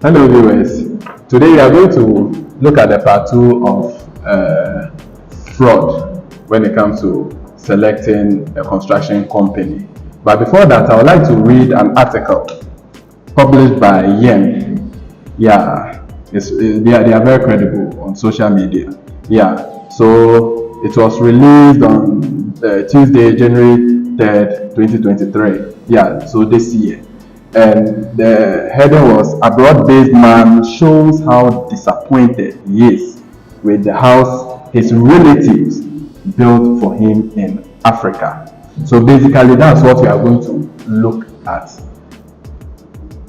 Hello viewers, today we are going to look at the part 2 of fraud when it comes to selecting a construction company. But before that, I would like to read an article published by Yen. Yeah, they are very credible on social media. Yeah, so it was released on Tuesday, January 3rd, 2023. Yeah, so this year. And the heading was Abroad-based man shows how disappointed he is with the house his relatives built for him in Africa. So basically that's what we are going to look at.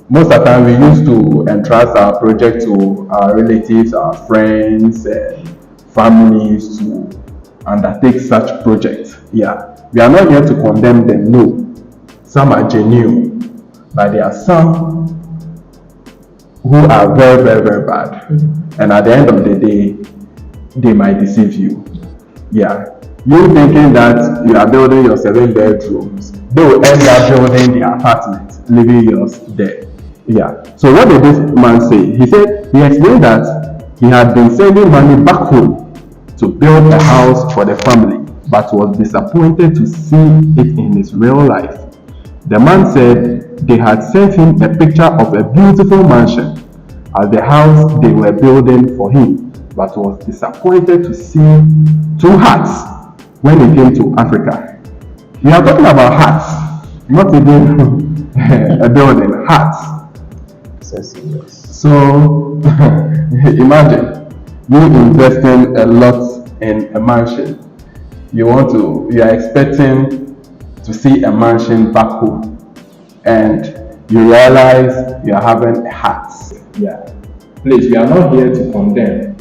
Most of the time we used to entrust our project to our relatives, our friends, and families to undertake such projects. Yeah, we are not here to condemn them, no. Some are genuine, but there are some who are very, very, very bad. And at the end of the day, they might deceive you. Yeah. You thinking that you are building your 7 bedrooms, they will end up building their apartment, leaving yours there. Yeah. So what did this man say? He said he explained that he had been sending money back home to build a house for the family, but was disappointed to see it in his real life. The man said they had sent him a picture of a beautiful mansion as the house they were building for him, but was disappointed to see 2 huts when he came to Africa. We are talking about huts, not even a building, huts. So serious. So imagine you investing a lot in a mansion. You are expecting to see a mansion back home, and you realize you are having a hut. Yeah. Please, we are not here to condemn,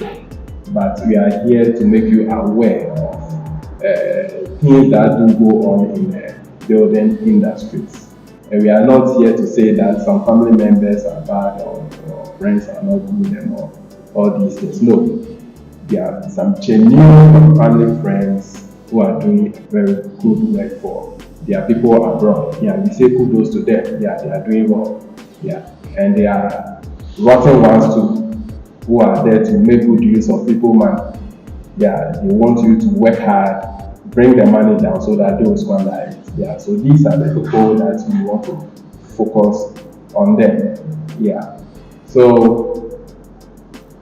but we are here to make you aware of things that do go on in the building industries. And we are not here to say that some family members are bad or friends are not good and all these things. No. There are some genuine family friends who are doing very good work for their people abroad. Yeah, we say kudos to them. Yeah, they are doing well. Yeah, and they are rotten ones too, who are there to make good use of people money. Yeah, they want you to work hard, bring the money down so that they will squander it. Yeah, so these are the people that we want to focus on them. Yeah, so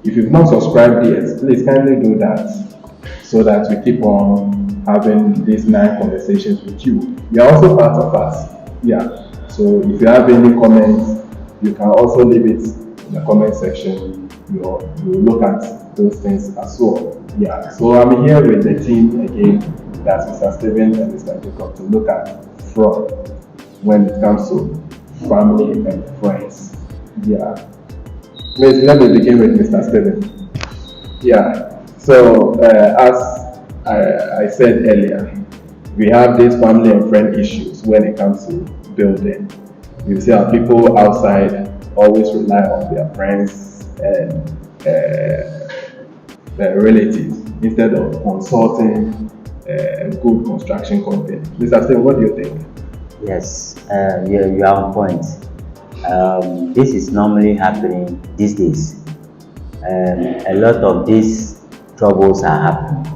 if you've not subscribed yet, please kindly do that so that we keep on having these nice conversations with you. You are also part of us. Yeah, so if you have any comments, you can also leave it in the comment section. We'll look at those things as well. Yeah, so I'm here with the team again. That's Mr. Steven and Mr. Jacob to look at fraud when it comes to family and friends. Yeah. Let me begin with Mr. Steven. Yeah. So as I said earlier, we have these family and friend issues when it comes to building. You see how people outside always rely on their friends and their relatives instead of consulting a good construction company. Mr. Steven, what do you think? Yes, you are on point. This is normally happening these days. A lot of these troubles are happening.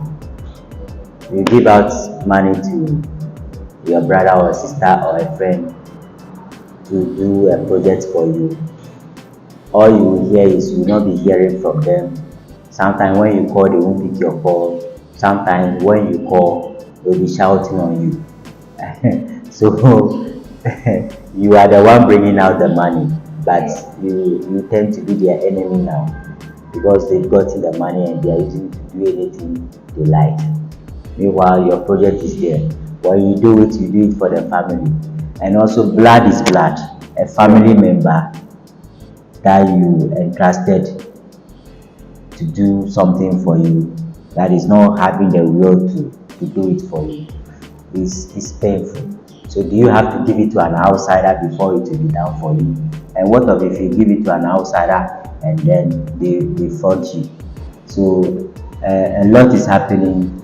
You give out money to your brother or sister or a friend to do a project for you. All you will hear is you will not be hearing from them. Sometimes when you call, they won't pick your call. Sometimes when you call, they'll be shouting on you. So you are the one bringing out the money, but you tend to be their enemy now because they've gotten the money and they are using it to do anything they like. Meanwhile, your project is there. When you do it for the family. And also, blood is blood. A family member that you entrusted to do something for you, that is not having the will to do it for you, is painful. So do you have to give it to an outsider before it will be done for you? And what if you give it to an outsider and then they fraud you? So a lot is happening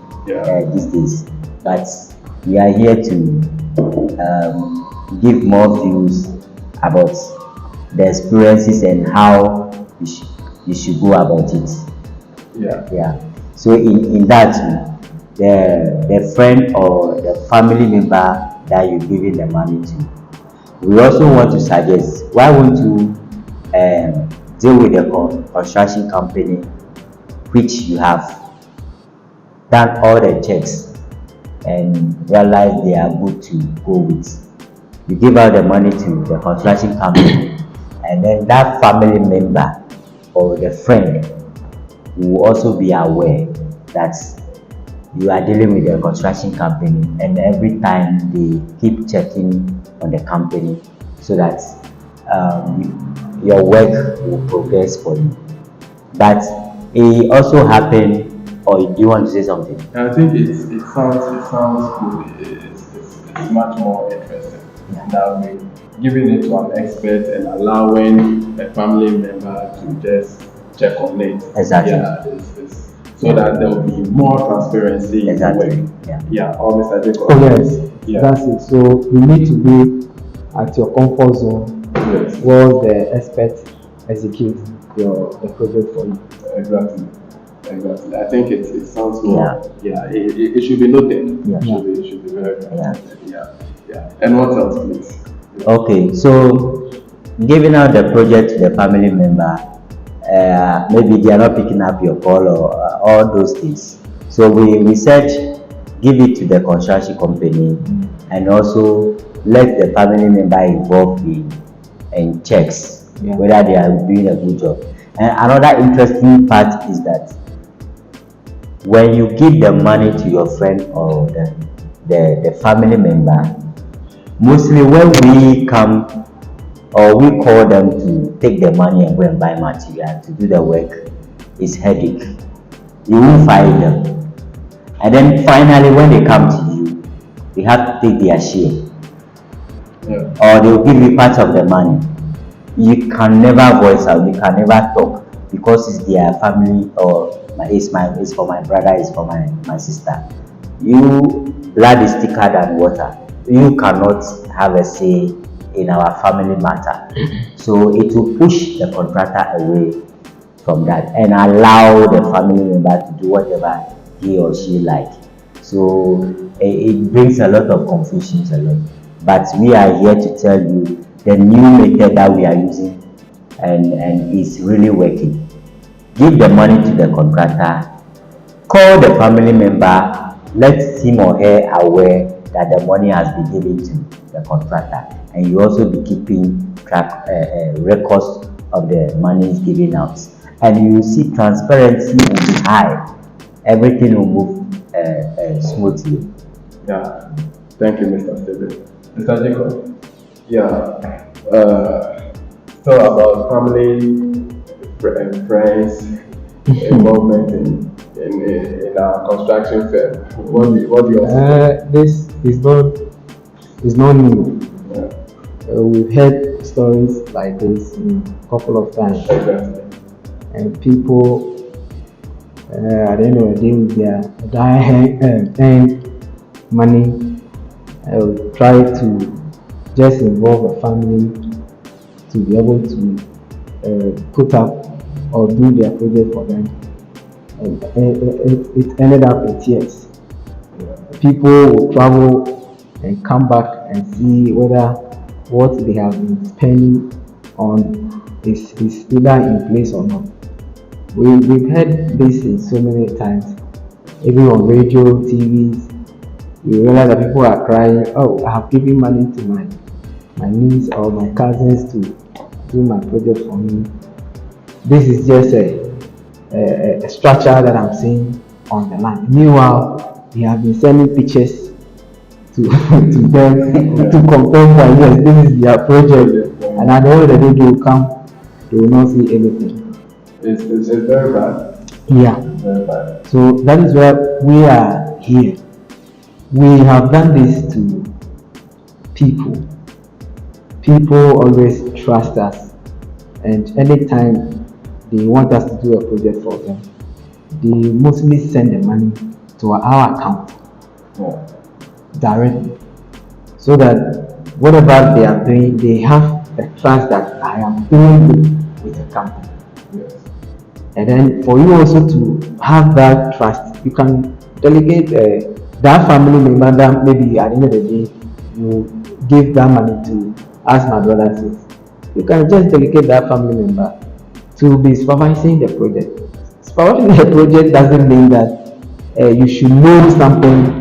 these days, but we are here to give more views about the experiences and how you should go about it. Yeah. Yeah. So in that, the friend or the family member that you're giving the money to, we also want to suggest, why won't you deal with the construction company which you have done all the checks and realize they are good to go with. You give out the money to the construction company, and then that family member or the friend will also be aware that you are dealing with the construction company, and every time they keep checking on the company so that your work will progress for you. But it also happened, or do you want to say something? I think it sounds good. It's much more interesting that way. Giving it to an expert and allowing a family member to just check on it. Exactly. Yeah, so that there will be more transparency Exactly. in the work. Yeah. Or Mr. Jacob. Oh yes, Yeah. that's it. So you need to be at your comfort zone Yes. while the expert execute the project for you. Exactly. I think it sounds more. Yeah. It should be noted. Yeah. It should be very Yeah. Yeah. And what else, please? Okay, so giving out the project to the family member, maybe they are not picking up your call or all those things. So we said give it to the construction company, and also let the family member involved in checks whether they are doing a good job. And another interesting part is that when you give the money to your friend or the family member, mostly when we come or we call them to take the money and go and buy material to do the work, it's headache. You will find them, and then finally when they come to you, you have to take their share, or they will give you part of the money. You can never voice out, you can never talk, because it's their family, or it's for my brother, it's for my sister. You, blood is thicker than water. You cannot have a say in our family matter. So it will push the contractor away from that and allow the family member to do whatever he or she like. So it brings a lot of confusions along. But we are here to tell you the new method that we are using, and it's really working. Give the money to the contractor, call the family member, let him or her aware that the money has been given to the contractor, and you also be keeping track records of the money given out, and you will see transparency will be high. Everything will move smoothly. Yeah. Thank you, Mr. Stephen. Mr. Jacob. Yeah. So about family and friends involvement in our construction firm. What do you also This is not new. Yeah. We've heard stories like this a couple of times, Exactly. and people at the end of the day with their earned money try to just involve a family to be able to put up or do their project for them. And it ended up in tears. People will travel and come back and see whether what they have been spending on is either in place or not. We've heard this in so many times, even on radio, TVs. You realize that people are crying, oh, I have given money to my niece or my cousins to do my project for me. This is just a structure that I'm seeing on the line. Meanwhile, they have been sending pictures to them to confirm that yes, this is their project, and at the end of the day they will come, they will not see anything. It's very bad. Yeah. Very bad. So that is why we are here. We have done this to people. People always trust us, and anytime they want us to do a project for them, they mostly send the money to our account directly, so that whatever they are doing, they have the trust that I am doing good with the company. Yes. And then for you also to have that trust, you can delegate that family member that maybe at the end of the day you give that money to, as my brother says. You can just delegate that family member to be supervising the project. Supervising the project doesn't mean that you should know something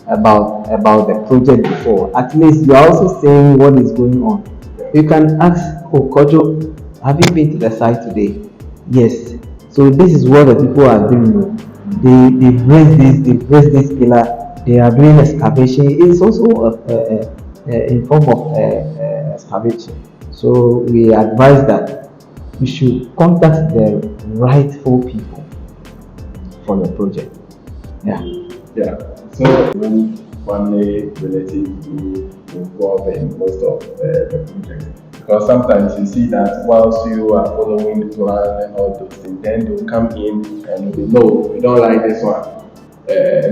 about the project before. At least you are also saying what is going on. You can ask, oh Kojo, have you been to the site today? Yes. So this is what the people are doing. They've raised this pillar. They are doing excavation. It's also in form of excavation. So we advise that you should contact the rightful people for your project. Yeah. Yeah. So when family relatives do involved in most of the projects, because sometimes you see that whilst you are following the plan and all those things, then they'll come in and they know we don't like this one,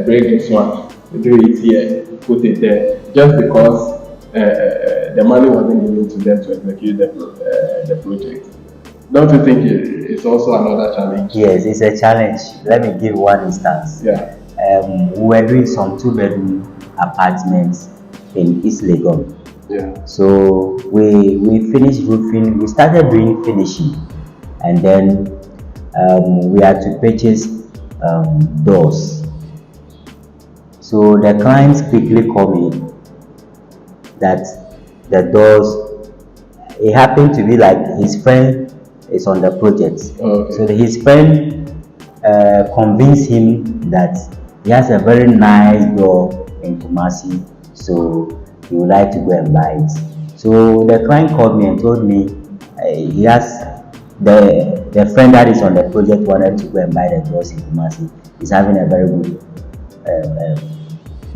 break this one, we do it here, put it there, just because the money wasn't given to them to execute the project. Don't you think it's also another challenge? Yes, it's a challenge. Let me give one instance. Yeah. We were doing some 2-bedroom apartments in East Legon. Yeah. So we finished roofing. We started doing finishing, and then we had to purchase doors. So the clients quickly called me that the doors. It happened to be like his friend is on the project. Okay. So his friend convinced him that he has a very nice door in Kumasi, so he would like to go and buy it. So the client called me and told me he has the friend that is on the project wanted to go and buy the doors in Kumasi. He's having a very good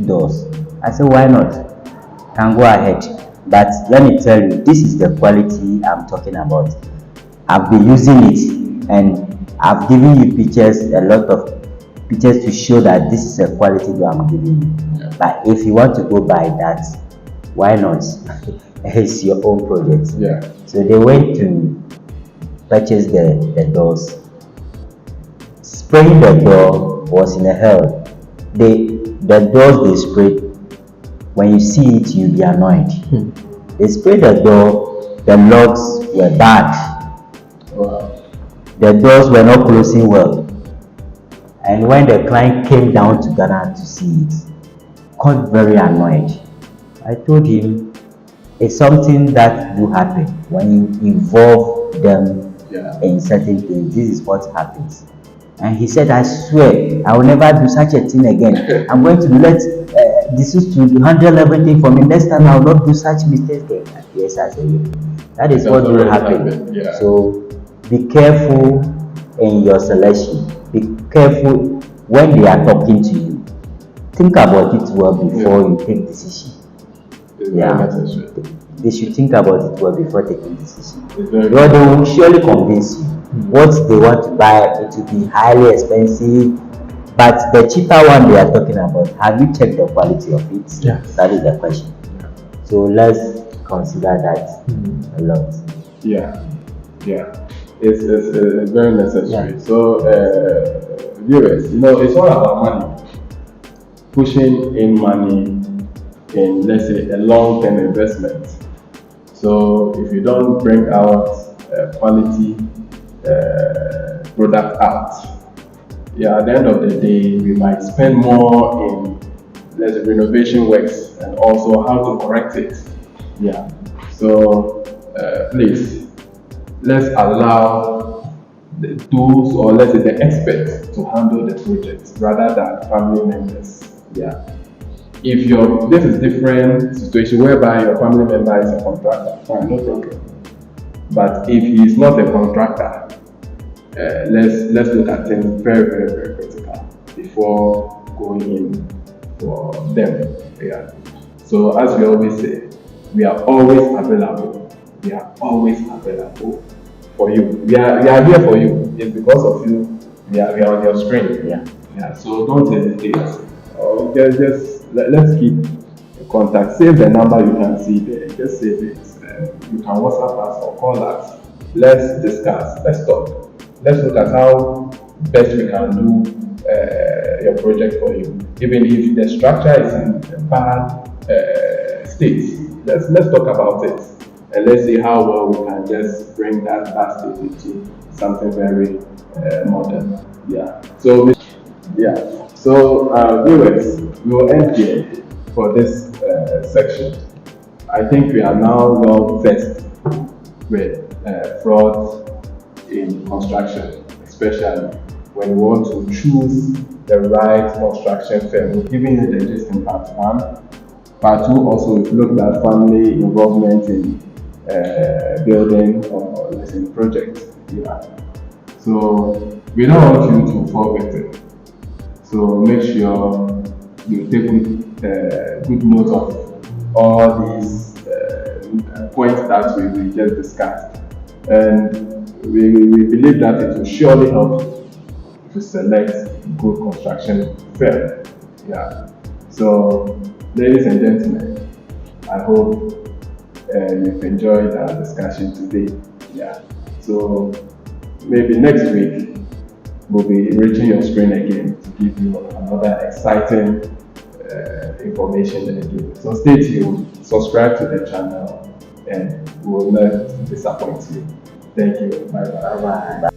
doors. I said, why not? Can go ahead. But let me tell you, this is the quality I'm talking about. I've been using it and I've given you pictures, a lot of pictures to show that this is a quality that I'm giving you. Yeah. But if you want to go buy that, why not? It's your own project. Yeah. So they went to purchase the doors. Spraying the door was in a hell. The doors they sprayed, when you see it, you'll be annoyed. They sprayed the door, the locks were bad. Wow. The doors were not closing well. And when the client came down to Ghana to see it, got very annoyed. I told him it's something that do happen when you involve them in certain things. This is what happens. And he said, I swear I will never do such a thing again. I'm going to let this is to handle everything for me. Next time I will not do such mistakes again. Yes, I said, that is what will happen. Yeah. So be careful in your selection. Be careful when they are talking to you. Think about it well before you take decision. It's very necessary. They should think about it well before taking decision. It's very Because they will surely convince you. What they want to buy, it will be highly expensive. But the cheaper one they are talking about, have you checked the quality of it? Yes. That is the question. So let's consider that a lot. Yeah. It's very necessary. Yeah. So, viewers, it's all about money. Pushing in money in, let's say, a long-term investment. So, if you don't bring out quality product out, at the end of the day, we might spend more in, let's say, renovation works and also how to correct it. So, please, let's allow the tools, or let's say the experts, to handle the project rather than family members. If this is different situation whereby your family member is a contractor, fine, no problem. But if he is not a contractor, let's look at things very, very, very critical before going in for them. So as we always say, we are always available. We are always available for you. We are here for you. It's because of you. We are on your screen. So don't hesitate. Let's keep in contact. Save the number you can see there. Just save it. you can WhatsApp us or call us. Let's discuss. Let's talk. Let's look at how best we can do your project for you. Even if the structure is in a bad state, let's talk about it and let's see how well we can just bring that bad state into something very modern. Yeah. So viewers, we will end here for this section. I think we are now well versed with fraud in construction, especially when you want to choose the right construction firm. We've given you the gist in part 1. Part 2 also we've looked at family involvement in building or let's say project. Yeah. So we don't want you to fall victim. So make sure you take good note of all these points that we just discussed. And we believe that it will surely help you to select good construction firm. Yeah. So, ladies and gentlemen, I hope you've enjoyed our discussion today. Yeah. So, maybe next week we'll be reaching your screen again to give you another exciting information again. So stay tuned, subscribe to the channel, and we will not disappoint you. Thank you. Bye bye.